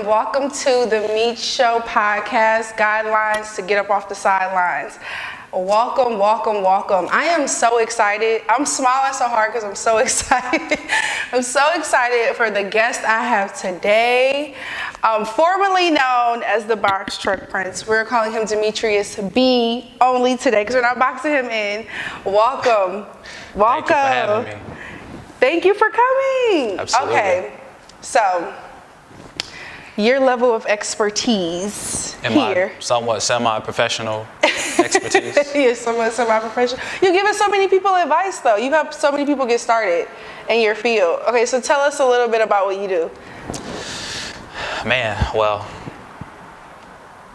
welcome to the Meech Show podcast, Guidelines to Get Up Off the Sidelines. Welcome, welcome, welcome. I am so excited. I'm smiling so hard because I'm so excited. I'm so excited for the guest I have today. Formerly known as the Box Truck Prince. We're calling him Demetreus B only today because we're not boxing him in. Welcome. Welcome. Thank you for having me. Thank you for coming. Absolutely. Okay, so your level of expertise here. My somewhat semi-professional expertise. You're somewhat semi-professional. You give so many people advice, though. You help so many people get started in your field. Okay, so tell us a little bit about what you do. Man, well,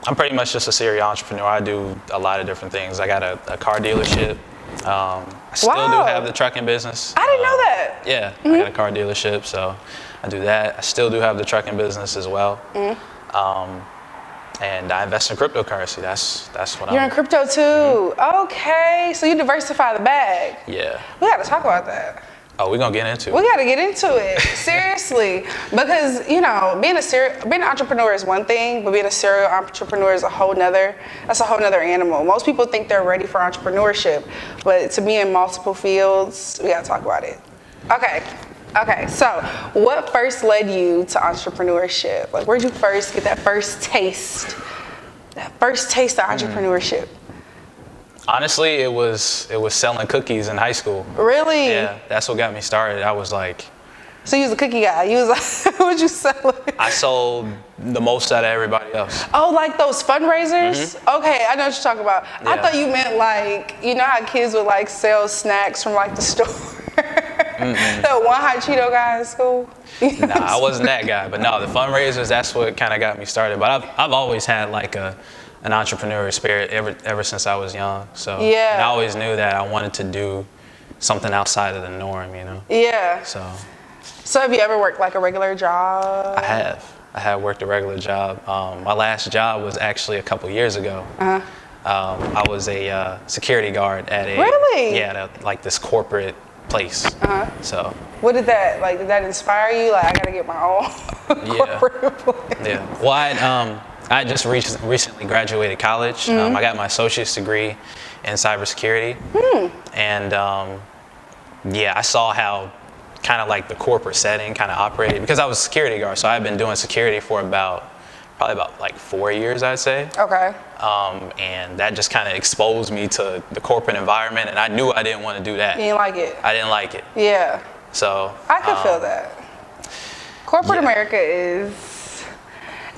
I'm pretty much just a serial entrepreneur. I do a lot of different things. I got a car dealership. I still do have the trucking business. I didn't know that. Yeah, I got a car dealership, so I do that. I still do have the trucking business as well. And I invest in cryptocurrency. That's what I'm. You're in crypto too. Okay, so you diversify the bag. Yeah. We got to talk about that. Oh, we're gonna get into it. We got to get into it seriously, because being an entrepreneur is one thing, but being a serial entrepreneur is a whole nother animal. Most people think they're ready for entrepreneurship, but to be in multiple fields, we got to talk about it. Okay, so what first led you to entrepreneurship? Like, where'd you first get that first taste of entrepreneurship? Honestly, it was selling cookies in high school. Really? Yeah, that's what got me started. I was like... So you was a cookie guy. You was like, what you selling? I sold the most out of everybody else. Oh, like those fundraisers? Okay, I know what you're talking about. Yeah. I thought you meant like, you know how kids would like sell snacks from like the store? That one hot Cheeto guy in school? Nah, I wasn't that guy. But no, the fundraisers, that's what kind of got me started. But I've always had like an entrepreneurial spirit ever since I was young. So yeah. And I always knew that I wanted to do something outside of the norm, you know? Yeah. So have you ever worked like a regular job? I have worked a regular job. My last job was actually a couple years ago. I was a security guard at a... Really? Yeah, at like this corporate place. So... What did that inspire you? Like, I gotta get my own corporate place. Yeah. Well, I just recently graduated college. I got my associate's degree in cybersecurity. And I saw how kind of like the corporate setting kind of operated, because I was a security guard. So I've been doing security for probably about like 4 years, I'd say. Okay. And that just kind of exposed me to the corporate environment, and I knew I didn't want to do that. You didn't like it? I didn't like it. Yeah. So I could feel that. Corporate America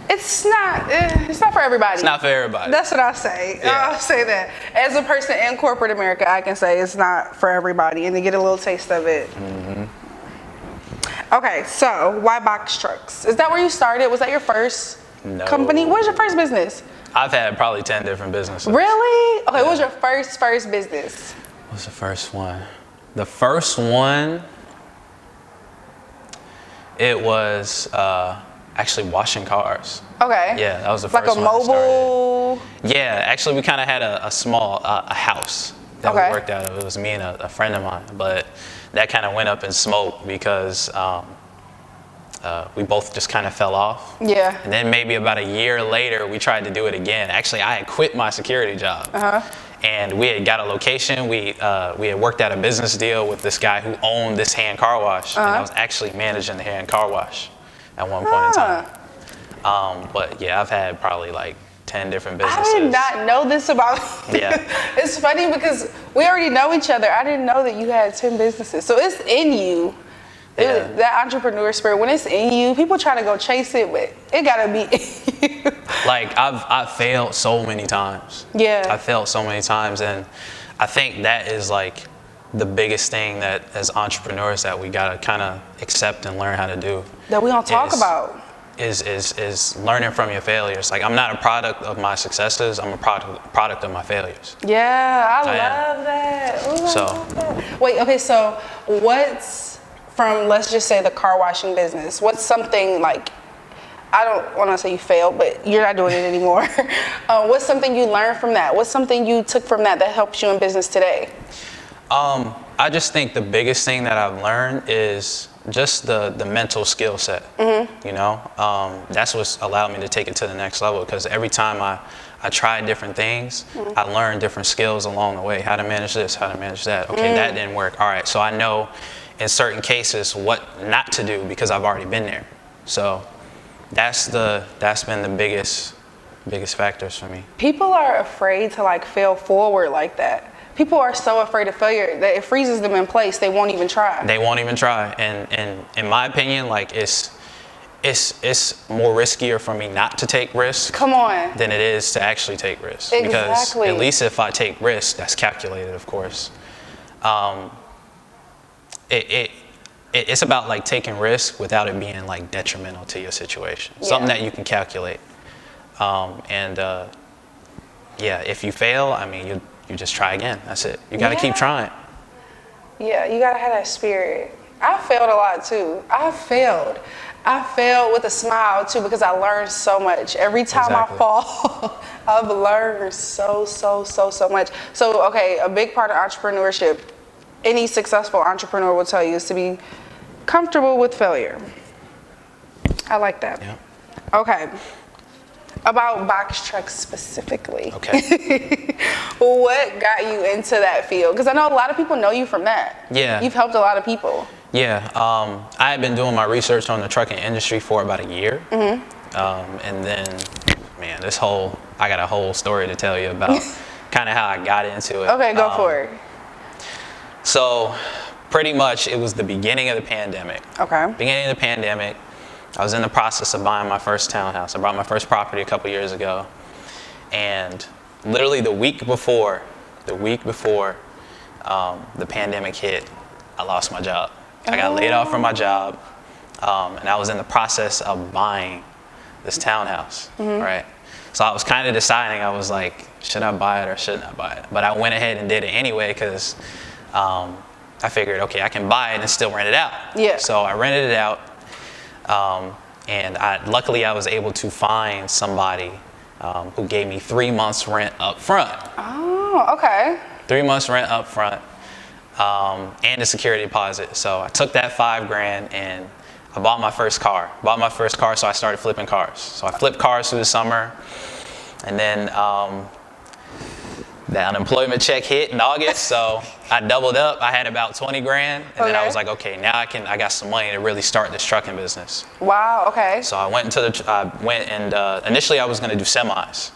it's not for everybody. It's not for everybody. That's what I say. Yeah. I'll say that. As a person in corporate America, I can say it's not for everybody, and to get a little taste of it. Okay, so why box trucks? Is that where you started? Was that your first company? What was your first business? I've had probably 10 different businesses. Really? Okay, what was your first business? What was the first one? The first one, it was actually washing cars. Okay. Yeah, that was the first one. Like a mobile? Yeah, actually we kind of had a small house that we worked out of. It was me and a friend of mine, but that kind of went up in smoke because we both just kind of fell off. Yeah. And then maybe about a year later, we tried to do it again. Actually, I had quit my security job. And we had got a location. We had worked out a business deal with this guy who owned this hand car wash. And I was actually managing the hand car wash at one point in time. But yeah, I've had probably like 10 different businesses. I did not know this about you. Yeah. It's funny because we already know each other. I didn't know that you had 10 businesses. So it's in you. Yeah. That entrepreneur spirit, when it's in you, people try to go chase it, but it gotta be in you. Like I've failed so many times. Yeah. I failed so many times, and I think that is like the biggest thing that as entrepreneurs that we gotta kind of accept and learn how to do. That we don't talk about. Is learning from your failures. Like, I'm not a product of my successes. I'm a product of my failures. Yeah, I love that. Ooh, I love that. Wait, okay, so what's from, let's just say, the car washing business, what's something like, I don't want to say you failed, but you're not doing it anymore. What's something you learned from that? What's something you took from that helps you in business today? I just think the biggest thing that I've learned is just the mental skill set. You know, that's what's allowed me to take it to the next level, because every time I tried different things, I learned different skills along the way. How to manage this, how to manage that. Okay, that didn't work. All right, so I know in certain cases what not to do because I've already been there. So that's been the biggest factors for me. People are afraid to like fail forward like that. People are so afraid of failure that it freezes them in place. They won't even try. They won't even try. And in my opinion, like it's more riskier for me not to take risks. Come on. Than it is to actually take risks. Exactly. Because at least if I take risks, that's calculated, of course. It's about like taking risks without it being like detrimental to your situation. Something that you can calculate. If you fail, I mean, you just try again. That's it. You got to keep trying. Yeah, you got to have that spirit. I failed a lot too. I failed with a smile too, because I learned so much. Every time I fall, I've learned so much. So, okay, a big part of entrepreneurship, any successful entrepreneur will tell you, is to be comfortable with failure. I like that. Yeah. Okay. About box trucks specifically. Okay. What got you into that field? Because I know a lot of people know you from that. Yeah. You've helped a lot of people. Yeah. I had been doing my research on the trucking industry for about a year. And then, man, I got a whole story to tell you about kind of how I got into it. Okay, go for it. So pretty much it was the beginning of the pandemic. Okay. Beginning of the pandemic. I was in the process of buying my first townhouse. I bought my first property a couple years ago. And literally the week before the pandemic hit, I lost my job. I got laid off from my job. And I was in the process of buying this townhouse, right? So I was kind of deciding, I was like, should I buy it or shouldn't I buy it? But I went ahead and did it anyway, because I figured, okay, I can buy it and still rent it out. Yeah. So I rented it out. And luckily I was able to find somebody who gave me 3 months rent up front. Oh, okay. 3 months rent up front, and a security deposit. So I took that $5,000 and I bought my first car. So I started flipping cars. So I flipped cars through the summer, and then the unemployment check hit in August, so I doubled up. I had about $20,000, and then I was like, okay, now I got some money to really start this trucking business. Wow. Okay. So I went initially I was going to do semis,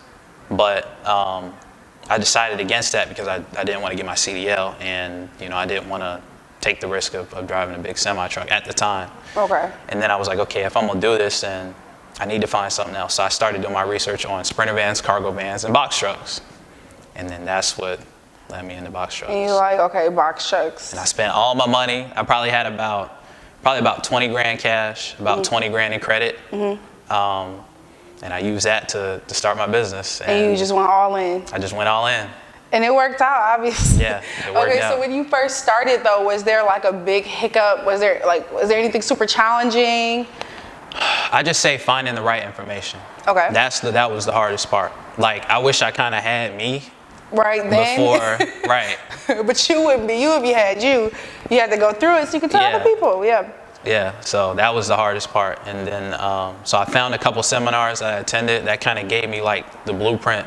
but I decided against that because I didn't want to get my CDL, and I didn't want to take the risk of driving a big semi truck at the time. Okay. And then I was like, okay, if I'm gonna do this, then I need to find something else. So I started doing my research on sprinter vans, cargo vans, and box trucks. And then that's what led me into box trucks. And you're like, okay, box trucks. And I spent all my money. I probably had about $20,000 cash, about $20,000 in credit. And I used that to start my business. And you just went all in. I just went all in. And it worked out, obviously. Yeah, it worked out. So when you first started though, was there like a big hiccup? Was there anything super challenging? I just say finding the right information. Okay. That was the hardest part. Like, I wish I kind of had me. Right then. Before, right. But you wouldn't be you if you had you. You had to go through it so you could tell other people. Yeah. Yeah, so that was the hardest part. And then, so I found a couple seminars that I attended that kind of gave me like the blueprint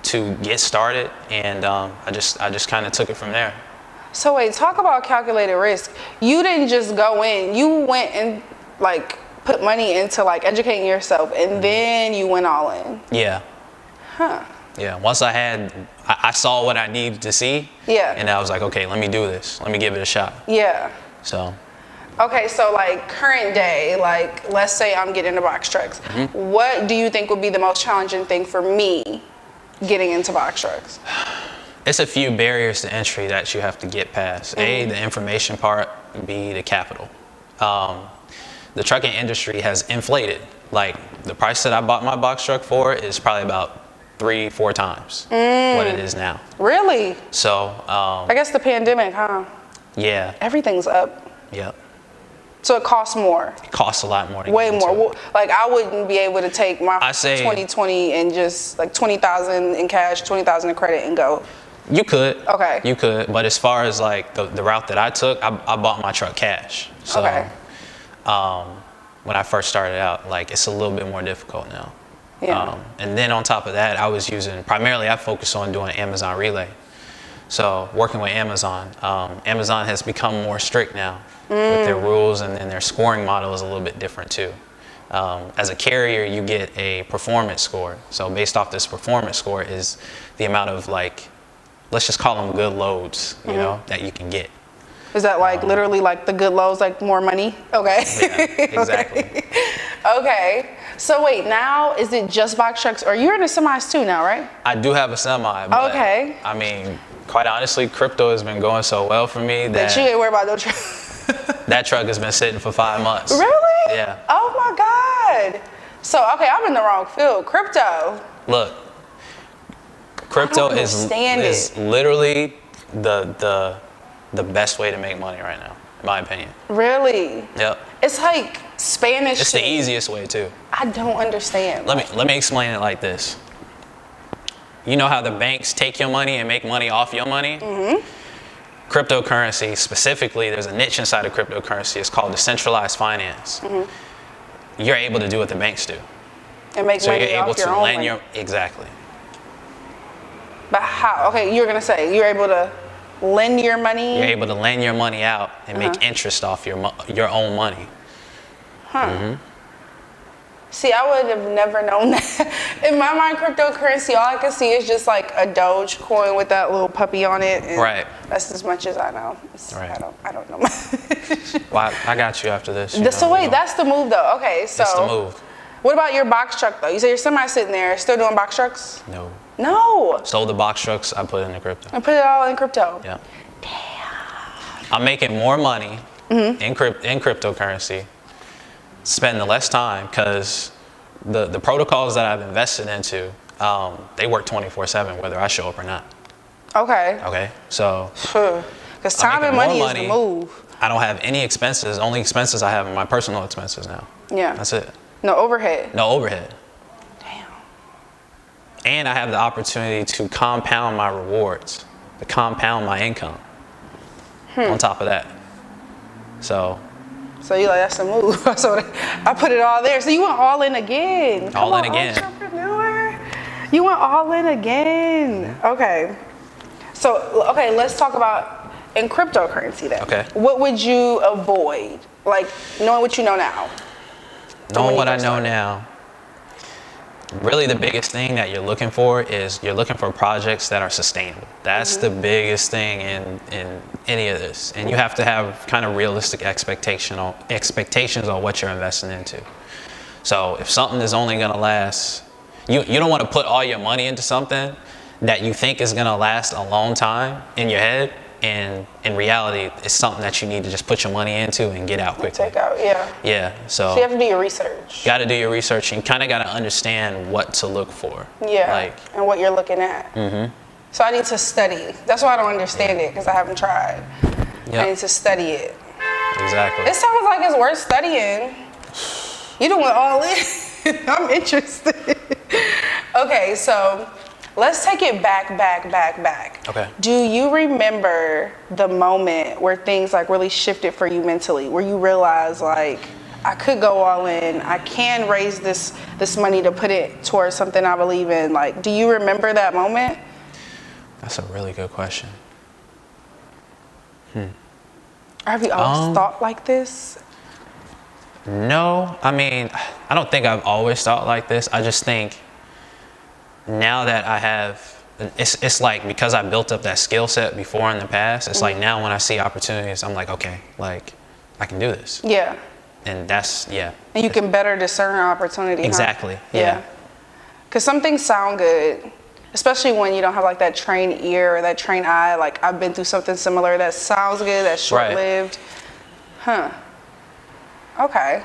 to get started. And I just kind of took it from there. So wait, talk about calculated risk. You didn't just go in, you went and like put money into like educating yourself, and then you went all in. Yeah. Huh. Yeah, once I saw what I needed to see. Yeah. And I was like, okay, let me do this. Let me give it a shot. Yeah. So. Okay, so like current day, like let's say I'm getting into box trucks. What do you think would be the most challenging thing for me getting into box trucks? It's a few barriers to entry that you have to get past. A, the information part. B, the capital. The trucking industry has inflated. Like the price that I bought my box truck for is probably about 3-4 times what it is now. Really? So I guess the pandemic, huh? Yeah. Everything's up. Yep. So it costs more. It costs a lot more. Way more. Like I wouldn't be able to take my 2020 and just like 20,000 in cash, 20,000 in credit and go. You could. Okay. You could, but as far as like the route that I took, I bought my truck cash. So when I first started out. Like, it's a little bit more difficult now. Yeah. And then on top of that, I focused on doing Amazon Relay. So working with Amazon, Amazon has become more strict now with their rules, and then their scoring model is a little bit different too. As a carrier, you get a performance score. So based off this performance score is the amount of, like, let's just call them good loads, you know, that you can get. Is that like literally like the good lows, like more money? Okay. Yeah, exactly. Okay. So wait, now is it just box trucks, or you're in the semis too now, right? I do have a semi, but okay. I mean, quite honestly, crypto has been going so well for me that you ain't worried about no truck. that truck has been sitting for 5 months. Really? Yeah. Oh my God. So, okay, I'm in the wrong field. Crypto. Look, crypto is literally the best way to make money right now, in my opinion. Really? Yep. It's like Spanish. It's the easiest way too. I don't understand. Let me explain it like this. You know how the banks take your money and make money off your money? Mm-hmm. Cryptocurrency specifically, there's a niche inside of cryptocurrency. It's called decentralized finance. Mm-hmm. You're able to do what the banks do. And make so money you're able off your to own lend money. your exactly. But how? Okay, you were gonna say you're able to lend your money. You're able to lend your money out and make interest off your own money. Huh. Mm-hmm. See, I would have never known that. In my mind, cryptocurrency, all I can see is just like a Doge coin with that little puppy on it. And right. That's as much as I know. Right. I don't know. Well, I got you after this. So wait, that's the move though. Okay, so. That's the move. What about your box truck though? You say you're semi sitting there, still doing box trucks? No. No. Sold the box trucks, I put it into crypto. I put it all in crypto? Yeah. Damn. I'm making more money in cryptocurrency, spending less time, because the protocols that I've invested into, they work 24/7 whether I show up or not. Okay. Okay, so. Because time and money is the move. I don't have any expenses. Only expenses I have are my personal expenses now. Yeah. That's it. No overhead. No overhead. Damn. And I have the opportunity to compound my rewards, to compound my income on top of that. So you like, that's the move. So I put it all there. So you went all in again. All in again. Entrepreneur. You went all in again. Okay. So, okay, let's talk about in cryptocurrency then. Okay. What would you avoid? Like, knowing what you know now. Knowing what I know now, really the biggest thing that you're looking for is you're looking for projects that are sustainable. That's the biggest thing in any of this. And you have to have kind of realistic expectations on what you're investing into. So if something is only going to last, you don't want to put all your money into something that you think is going to last a long time in your head. And in reality, it's something that you need to just put your money into and get out quickly. Take out, yeah. Yeah, so you have to do your research. You got to do your research, and you kind of got to understand what to look for. Yeah, and what you're looking at. Mm-hmm. So I need to study. That's why I don't understand it, because I haven't tried. Yep. I need to study it. Exactly. It sounds like it's worth studying. You done went all in. I'm interested. Okay, so let's take it back. Okay. Do you remember the moment where things like really shifted for you mentally, where you realized like, I could go all in, I can raise this money to put it towards something I believe in? Like, do you remember that moment? That's a really good question. Or have you always thought like this? No, I mean, I don't think I've always thought like this. I just think now that I have, it's like, because I built up that skill set before in the past, it's like now when I see opportunities, I'm like, okay, like I can do this. Yeah. And that's, yeah. And you can better discern opportunity. Exactly. Huh? Yeah. Because some things sound good, especially when you don't have like that trained ear or that trained eye. Like, I've been through something similar that sounds good, that's short-lived. Right. Huh. Okay.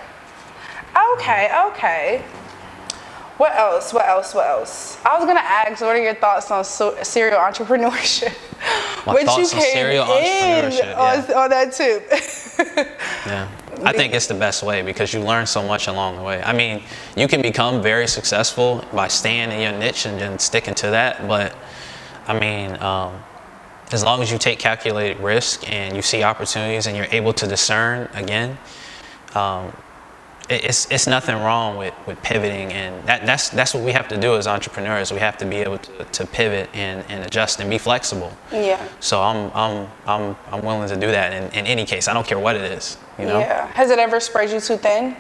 What else? I was gonna ask, what are your thoughts on serial entrepreneurship? My thoughts on serial entrepreneurship, on that too. Yeah, I think it's the best way because you learn so much along the way. I mean, you can become very successful by staying in your niche and then sticking to that. But I mean, as long as you take calculated risk and you see opportunities and you're able to discern again, it's nothing wrong with pivoting, and that's what we have to do as entrepreneurs. We have to be able to pivot and adjust and be flexible. Yeah. So I'm willing to do that in any case. I don't care what it is. You know. Yeah. Has it ever spread you too thin?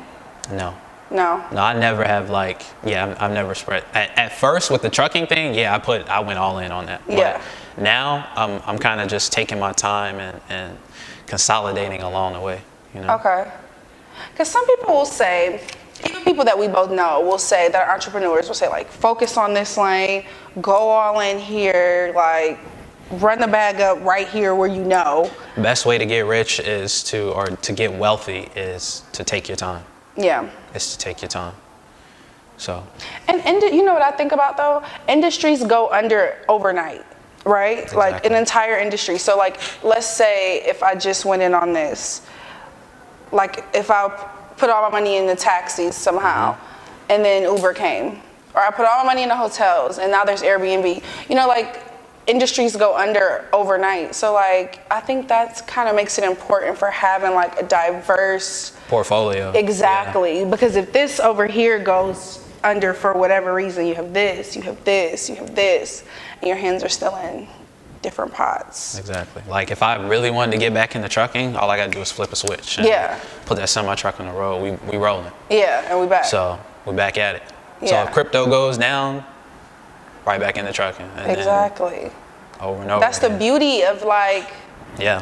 No. No. No, I never have I've never spread. At first with the trucking thing, I went all in on that. Yeah. But now I'm kind of just taking my time and consolidating along the way. You know. Okay. Because some people will say, even people that we both know will say that entrepreneurs will say like, focus on this lane, go all in here, like run the bag up right here where you know. Best way to get rich to get wealthy is to take your time. Yeah. Is to take your time. So. And you know what I think about though? Industries go under overnight, right? Exactly. Like an entire industry. So like, let's say if I just went in on this, like if I put all my money in the taxis somehow, and then Uber came, or I put all my money in the hotels, and now there's Airbnb. You know, like industries go under overnight. So like, I think that's kind of makes it important for having like a diverse portfolio. Exactly, yeah. Because if this over here goes under for whatever reason, you have this, you have this, you have this, and your hands are still in different pots. Exactly. Like if I really wanted to get back into trucking, all I gotta do is flip a switch. And put that semi truck on the road. We rolling. Yeah, and we back. So we're back at it. Yeah. So if crypto goes down, right back into trucking. And exactly. Over and over. That's the beauty of like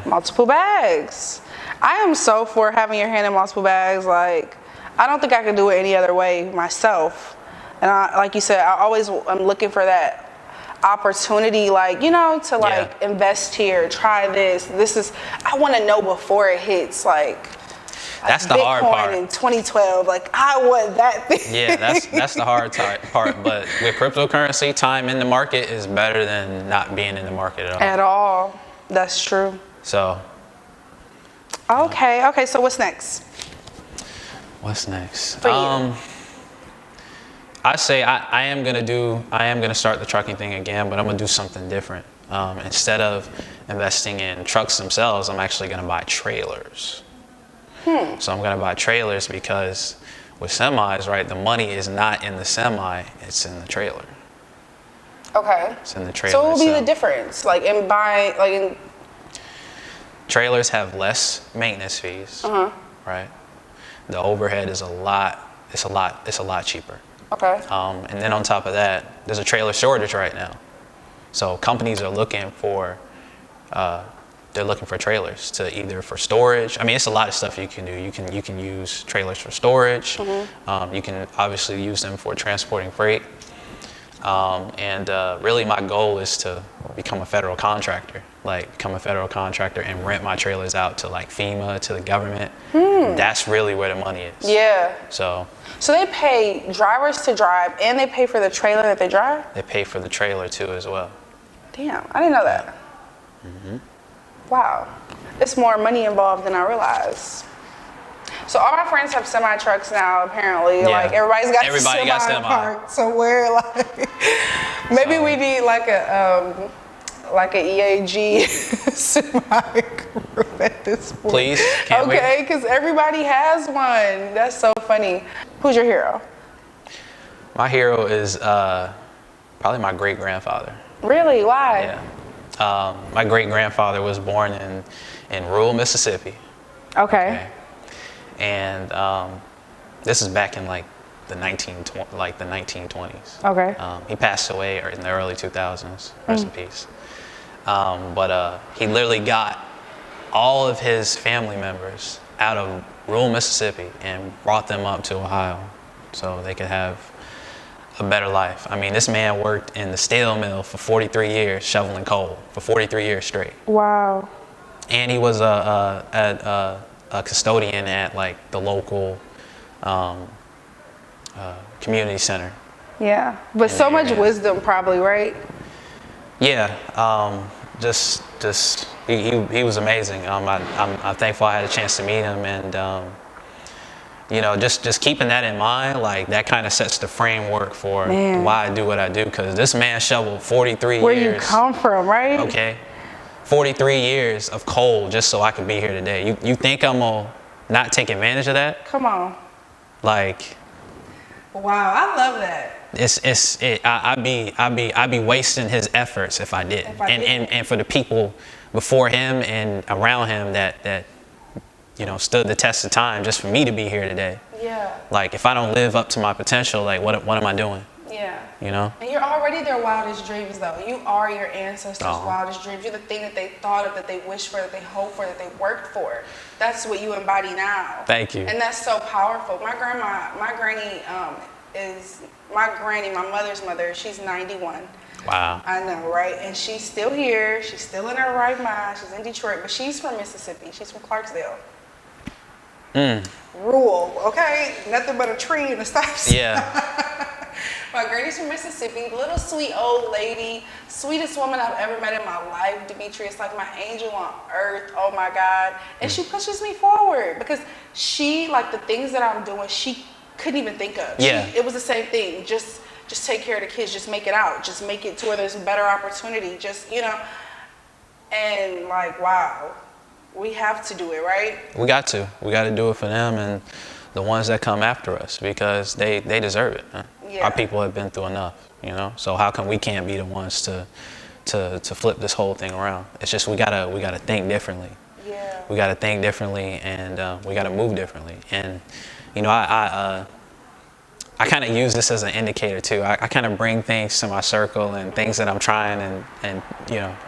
multiple bags. I am so for having your hand in multiple bags. Like I don't think I could do it any other way myself. And like you said, I'm looking for that opportunity, like, you know, to like invest here, try this. I want to know before it hits, like that's the Bitcoin hard part. In 2012, like I want that thing. Yeah, that's the hard part. But with cryptocurrency, time in the market is better than not being in the market at all. At all, that's true. So. Okay. So what's next? What's next? For you? I say I am gonna start the trucking thing again, but I'm gonna do something different. Instead of investing in trucks themselves, I'm actually gonna buy trailers. So I'm gonna buy trailers because with semis, right, the money is not in the semi, it's in the trailer. Okay. It's in the trailer. So what will be the difference? Like in buying, like in trailers have less maintenance fees, right? The overhead is a lot cheaper. Okay. And then on top of that, there's a trailer shortage right now. So companies are looking for trailers to either for storage. I mean, it's a lot of stuff you can do. You can use trailers for storage. You can obviously use them for transporting freight. And really my goal is to become a federal contractor. And rent my trailers out to like FEMA, to the government. That's really where the money is. Yeah. So they pay drivers to drive and they pay for the trailer that they drive? They pay for the trailer too as well. Damn, I didn't know that. Wow. It's more money involved than I realized. So all my friends have semi trucks now, apparently. Yeah. Like everybody got semi parked somewhere. Like maybe we need like a EAG semi group at this point. Please. Okay, because everybody has one. That's so funny. Who's your hero? My hero is probably my great grandfather. Really? Why? Yeah. My great grandfather was born in rural Mississippi. Okay. And this is back in like the 1920s. Okay. He passed away in the early 2000s. Rest in peace. But he literally got all of his family members out of rural Mississippi and brought them up to Ohio so they could have a better life. I mean, this man worked in the steel mill for 43 years, shoveling coal for 43 years straight. Wow. And he was a custodian at like the local community center. Yeah, but so much wisdom probably, right? Yeah, he was amazing. I'm thankful I had a chance to meet him, and just keeping that in mind, like that kind of sets the framework for why I do what I do. Because this man shoveled 43 years. Where you come from, right? Okay, 43 years of coal just so I could be here today. You think I'm gonna not take advantage of that, Come on. like, Wow, I love that. I'd be wasting his efforts if I did. If I didn't. And for the people before him and around him that stood the test of time just for me to be here today. Yeah. Like, if I don't live up to my potential, like, what am I doing? Yeah. You know? And you're already their wildest dreams, though. You are your ancestors' Oh. wildest dreams. You're the thing that they thought of, that they wished for, that they hoped for, that they worked for. That's what you embody now. Thank you. And that's so powerful. My granny is my mother's mother. She's 91. Wow. I know, right? And she's still here. She's still in her right mind. She's in Detroit, but she's from Mississippi. She's from Clarksdale. Rural, okay? Nothing but a tree and a stop sign. Yeah. My granny's from Mississippi, little sweet old lady, sweetest woman I've ever met in my life. Demetreus, like my angel on earth. Oh my God. And she pushes me forward because she, like the things that I'm doing, she couldn't even think of. Yeah. It was the same thing. Just take care of the kids. Just make it out. Just make it to where there's a better opportunity. Just, and like, wow, we have to do it, right? We got to do it for them and the ones that come after us because they deserve it. Huh? Yeah. Our people have been through enough, So how come we can't be the ones to flip this whole thing around? It's just we gotta think differently. Yeah. We gotta think differently and we gotta move differently. And I kind of use this as an indicator too. I kind of bring things to my circle and things that I'm trying and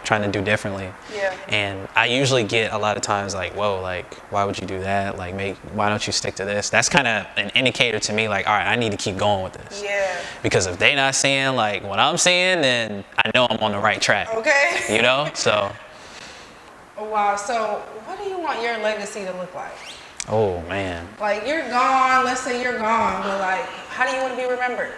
trying to do differently. Yeah. And I usually get a lot of times like, whoa, like, why would you do that? Like, why don't you stick to this? That's kind of an indicator to me, like, all right, I need to keep going with this. Yeah. Because if they not seeing like what I'm seeing, then I know I'm on the right track. Okay. So. Wow. So what do you want your legacy to look like? Oh man. Like, you're gone, let's say you're gone, but like, how do you want to be remembered?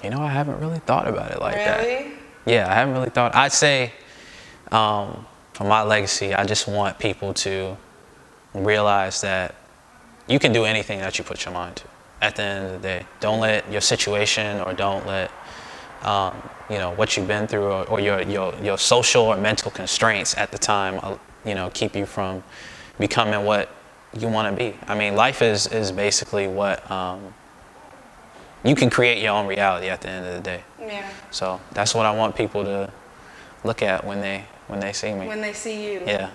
I haven't really thought about it like that. Really? Yeah, I haven't really thought. I'd say for my legacy, I just want people to realize that you can do anything that you put your mind to. At the end of the day, don't let your situation or don't let what you've been through or your social or mental constraints at the time keep you from becoming what you want to be. I mean, life is basically what you can create your own reality at the end of the day. Yeah. So that's what I want people to look at when they see me. When they see you. Yeah.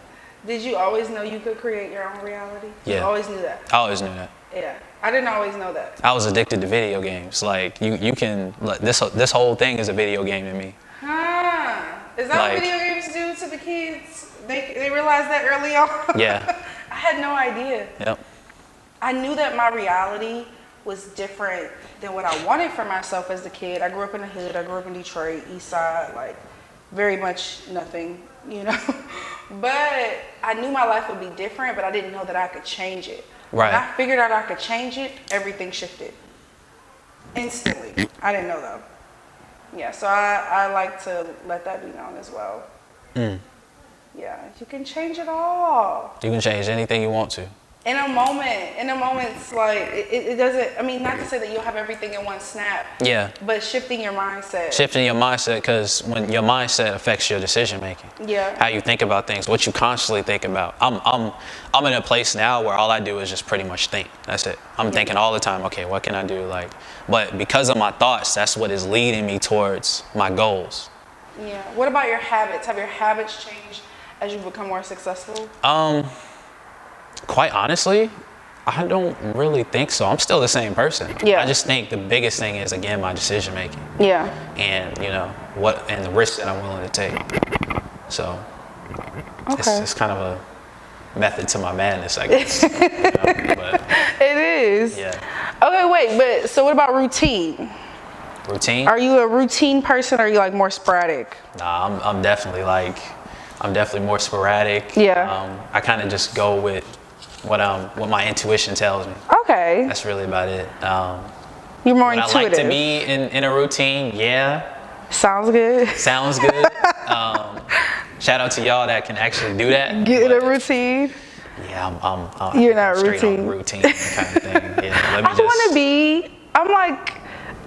Did you always know you could create your own reality? Yeah. You always knew that? I always knew that. Yeah. I didn't always know that. I was addicted to video games. Like you can this whole thing is a video game to me. Huh. Is that Like, what video games do to the kids? They realized that early on? Yeah. I had no idea. Yep. I knew that my reality was different than what I wanted for myself as a kid. I grew up in the hood. I grew up in Detroit, East Side, like very much nothing, But I knew my life would be different, but I didn't know that I could change it. Right. When I figured out I could change it, everything shifted. Instantly. I didn't know though. Yeah, so I like to let that be known as well. Yeah, you can change it all. You can change anything you want to. In a moment, it's like, it doesn't, I mean, not to say that you'll have everything in one snap. Yeah. But shifting your mindset. Shifting your mindset, because when your mindset affects your decision making. Yeah. How you think about things, what you constantly think about. I'm in a place now where all I do is just pretty much think. That's it. I'm thinking all the time, okay, what can I do? But because of my thoughts, that's what is leading me towards my goals. Yeah. What about your habits? Have your habits changed as you become more successful? Quite honestly, I don't really think so. I'm still the same person. Yeah. I just think the biggest thing is, again, my decision making. Yeah. And and the risks that I'm willing to take. So it's kind of a method to my madness, I guess. But It is. yeah. Okay, wait, but so what about routine? Routine? Are you a routine person or are you like more sporadic? Nah, I'm definitely more sporadic. Yeah. I kind of just go with what my intuition tells me. Okay. That's really about it. You're more Would intuitive. I like to be in a routine? Yeah. Sounds good. Sounds good. Shout out to y'all that can actually do that. Get in a routine. Yeah, You're not straight routine. on routine kind of thing. Yeah, I want to be. I'm like,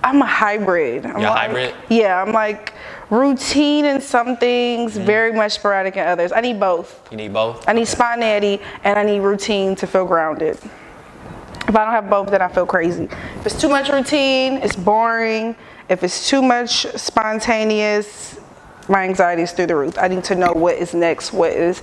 I'm a hybrid. You're a hybrid? Yeah, I'm like routine in some things, very much sporadic in others. I need both. You need both? I need spontaneity and I need routine to feel grounded. If I don't have both, then I feel crazy. If it's too much routine, it's boring. If it's too much spontaneous, my anxiety is through the roof. I need to know what is next, what is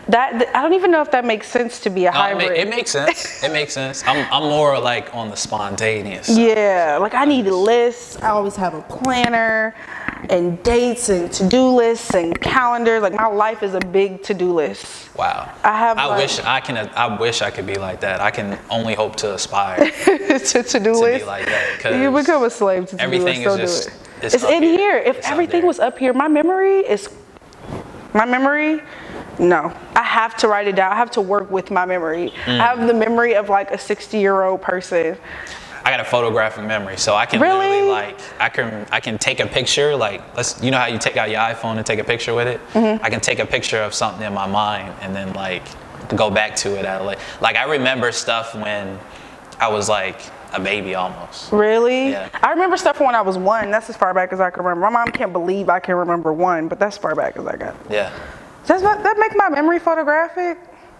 that. I don't even know if that makes sense to be a hybrid. It makes sense. It makes sense. I'm more like on the spontaneous side. Yeah, like I need lists. I always have a planner and dates and to-do lists and calendars. Like my life is a big to-do list. Wow. I wish I could be like that. I can only hope to aspire to-do to list. be like that. You become a slave to to-do lists. Everything is just. Do it. It's in here. If everything was up here, my memory, no. I have to write it down. I have to work with my memory. I have the memory of like a 60-year-old person. I got a photographic memory, so I can literally like I can take a picture. Like you know how you take out your iPhone and take a picture with it. I can take a picture of something in my mind and then like go back to it at like I remember stuff when I was like a baby almost. Really? Yeah. I remember stuff from when I was 1. That's as far back as I can remember. My mom can't believe I can remember 1, but that's as far back as I got. Yeah. Does that make my memory photographic?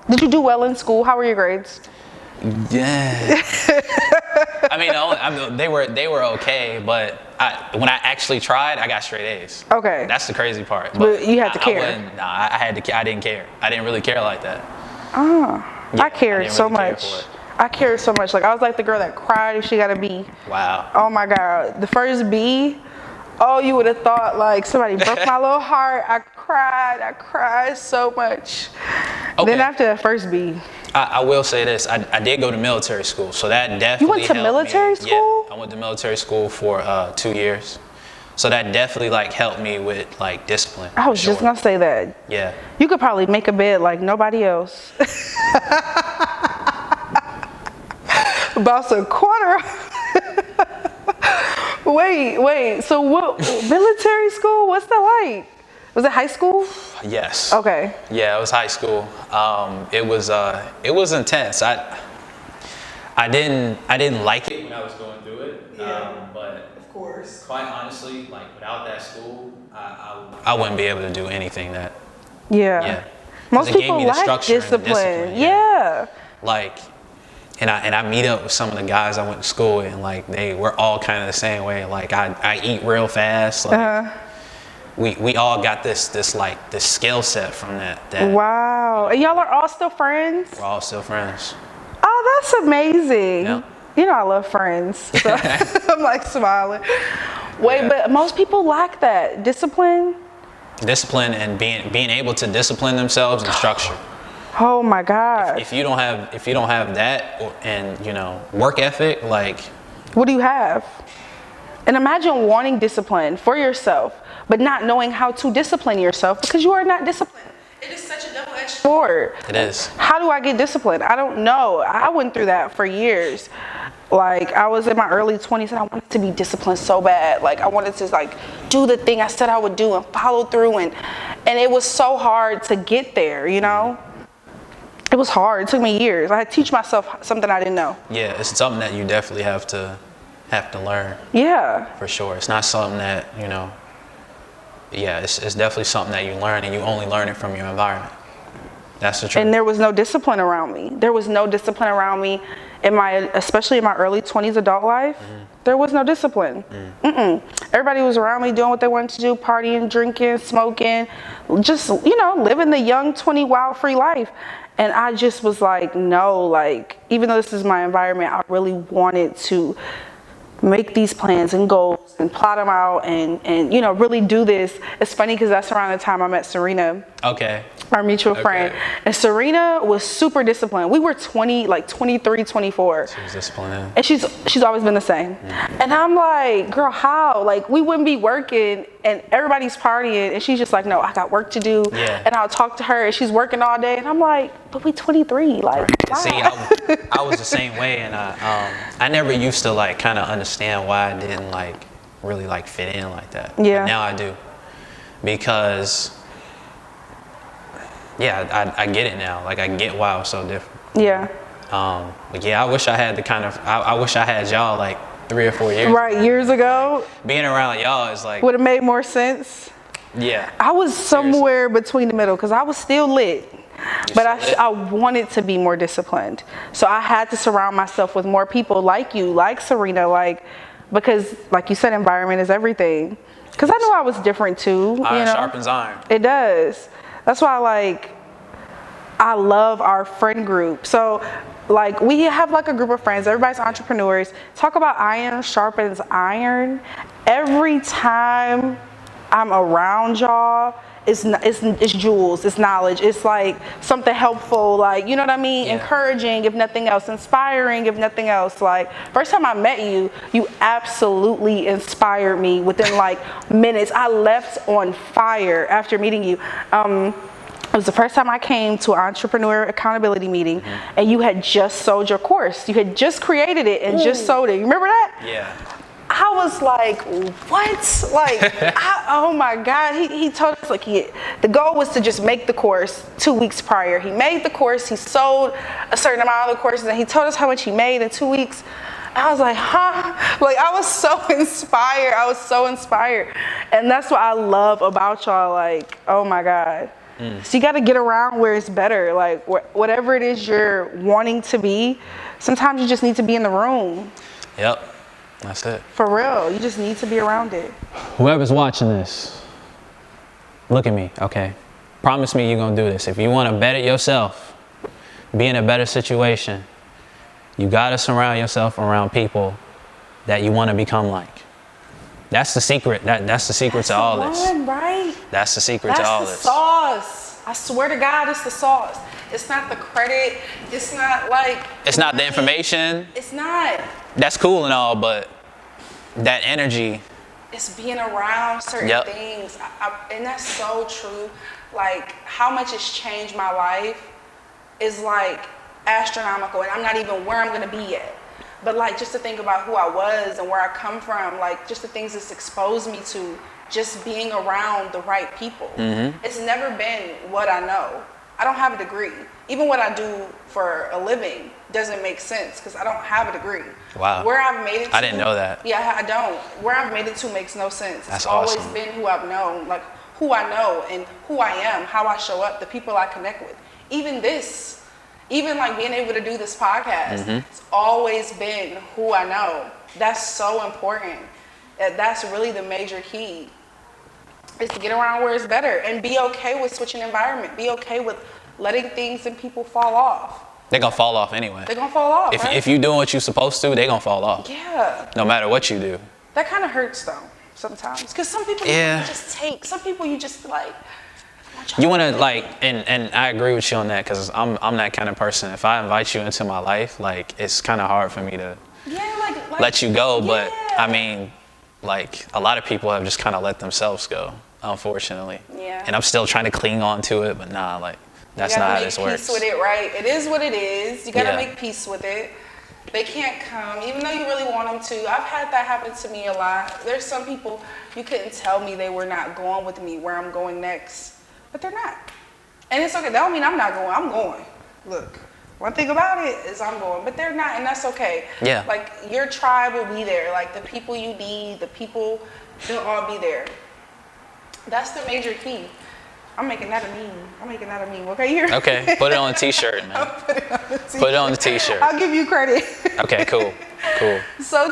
Did you do well in school? How were your grades? Yeah. I mean, they were okay, but when I actually tried, I got straight A's. Okay. That's the crazy part. But you had to care. I didn't care. I didn't really care like that. I cared so much. I cared so much. Like I was like the girl that cried if she got a B. Wow. Oh my God. The first B, you would have thought like somebody broke my little heart. I cried so much. Okay. Then after that first B. I will say this. I did go to military school, so that definitely You went to military school? Yeah, I went to military school for 2 years. So that definitely like helped me with like discipline. I was just gonna say that. Yeah. You could probably make a bed like nobody else. About a quarter. Wait. So what? Military school? What's that like? Was it high school? Yes. Okay. Yeah, it was high school. It was intense. I didn't like it when I was going through it. Yeah. But of course. Quite honestly, like without that school, I wouldn't be able to do anything that. Yeah. Yeah. Most people lack discipline. Yeah. Like. And I meet up with some of the guys I went to school with, and like we're all kind of the same way. Like I eat real fast. Like we all got this skill set from that. Wow. And y'all are all still friends? We're all still friends. Oh, that's amazing. Yeah. You know I love friends. So I'm like smiling. Wait, but most people lack that discipline. Discipline and being able to discipline themselves and structure. Oh my God. If you don't have that and work ethic, like what do you have? And imagine wanting discipline for yourself, but not knowing how to discipline yourself because you are not disciplined. It is such a double-edged sword. It is. How do I get disciplined? I don't know. I went through that for years. Like I was in my early 20s and I wanted to be disciplined so bad. Like I wanted to like do the thing I said I would do and follow through and it was so hard to get there, It was hard. It took me years. I had to teach myself something I didn't know. Yeah, it's something that you definitely have to learn. Yeah. For sure. It's not something that, yeah, it's definitely something that you learn and you only learn it from your environment. That's the truth. And there was no discipline around me. There was no discipline around me especially in my early 20s adult life. There was no discipline. Everybody was around me doing what they wanted to do, partying, drinking, smoking, just, living the young 20 wild free life. And I just was like, no, like, even though this is my environment, I really wanted to make these plans and goals and plot them out and really do this. It's funny because that's around the time I met Serena. Okay. Our mutual friend. And Serena was super disciplined. We were 23, 24. She was disciplined. And she's always been the same. And I'm like, girl, how? Like, we wouldn't be working and everybody's partying and she's just like, no, I got work to do. Yeah. And I'll talk to her and she's working all day and I'm like, but we 23. Like, right. See, I was the same way and I never used to like kind of understand why I didn't like really like fit in like that. Yeah. But now I do. Because yeah, I get it now. Like I get why I was so different. Yeah. But yeah, I wish I had I wish I had y'all like 3 or 4 years. Right, years ago. Being around y'all is like, Would have made more sense. yeah. I was somewhere between the middle because I was still lit. But I wanted to be more disciplined. So I had to surround myself with more people like you, like Serena, because like you said, environment is everything. Because I knew I was different too. Iron sharpens iron. It does. That's why I love our friend group. So we have a group of friends, everybody's entrepreneurs. Talk about iron sharpens iron. Every time I'm around y'all, it's jewels, it's knowledge, it's something helpful, you know what I mean? Yeah. Encouraging, if nothing else, inspiring, if nothing else. First time I met you, you absolutely inspired me within minutes. I left on fire after meeting you. It was the first time I came to an entrepreneur accountability meeting, and you had just sold your course. You had just created it and just sold it. You remember that? Yeah. I was like, what? Oh my God. He told us the goal was to just make the course 2 weeks prior. He made the course, he sold a certain amount of the courses, and he told us how much he made in 2 weeks. I was like, huh? I was so inspired. And that's what I love about y'all. Oh my God. So you got to get around where it's better. Whatever it is you're wanting to be, sometimes you just need to be in the room. Yep. That's it. For real. You just need to be around it. Whoever's watching this, look at me, okay? Promise me you're going to do this. If you want to better yourself, be in a better situation, you got to surround yourself around people that you want to become like. That's the secret. That's the secret to all this. Right? That's the secret to all this. That's the sauce. I swear to God, it's the sauce. It's not the credit. It's not It's not the information. It's not. That's cool and all, but that energy. It's being around certain things. And that's so true. How much it's changed my life is astronomical. And I'm not even where I'm going to be yet. But just to think about who I was and where I come from, just the things it's exposed me to, just being around the right people. It's never been what I know. I don't have a degree. Even what I do for a living doesn't make sense because I don't have a degree. Wow. Where I've made it to, I didn't know that. Yeah, I don't. Where I've made it to makes no sense. That's it's always awesome. been who I've known, who I know and who I am, how I show up, the people I connect with. Even being able to do this podcast, it's always been who I know. That's so important. That's really the major key. Is to get around where it's better and be okay with switching environment. Be okay with letting things and people fall off. They're going to fall off anyway. They're going to fall off, right? If you're doing what you're supposed to, they're going to fall off. Yeah. No matter what you do. That kind of hurts though, sometimes. Because some people you just take. Some people you just you want to and I agree with you on that because I'm that kind of person. If I invite you into my life, it's kind of hard for me to let you go. But I mean, a lot of people have just kind of let themselves go, unfortunately. Yeah. And I'm still trying to cling on to it, but nah, that's not how this works. You gotta make peace with it, right? It is what it is. You gotta make peace with it. They can't come, even though you really want them to. I've had that happen to me a lot. There's some people you couldn't tell me they were not going with me where I'm going next, but they're not. And it's okay. That don't mean I'm not going. I'm going. Look, one thing about it is I'm going, but they're not, and that's okay. Yeah. Your tribe will be there. The people you need, the people, they'll all be there. That's the major key. I'm making that a meme. Okay, here. Okay, put it on a t-shirt, man. Put it on the t-shirt. I'll give you credit. Okay, cool. So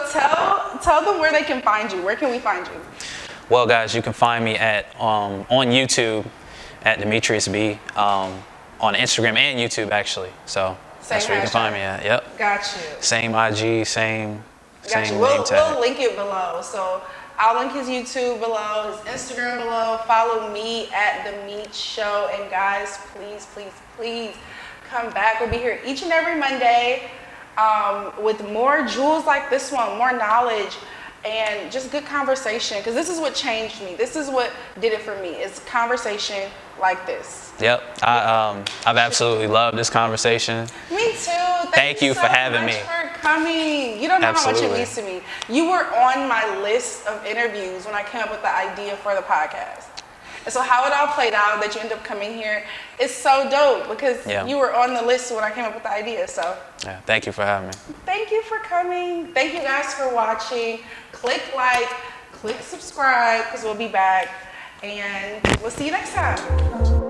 tell them where they can find you. Where can we find you? Well, guys, you can find me on YouTube at Demetreus B, on Instagram and YouTube actually. So that's where you can find me at. Yep. Got you. Same IG, same name tag. We'll link it below. So I'll link his YouTube below, his Instagram below. Follow me at The Meech Show. And guys, please come back. We'll be here each and every Monday with more jewels like this one, more knowledge, and just good conversation. Because this is what changed me. This is what did it for me. It's conversation like this. Yep. I've absolutely loved this conversation. Me too. Thank you for having me. For coming. You don't know how much it means to me. You were on my list of interviews when I came up with the idea for the podcast. And so how it all played out that you end up coming here is so dope because you were on the list when I came up with the idea. So yeah, thank you for having me. Thank you for coming. Thank you guys for watching. Click like, click subscribe because we'll be back. And we'll see you next time.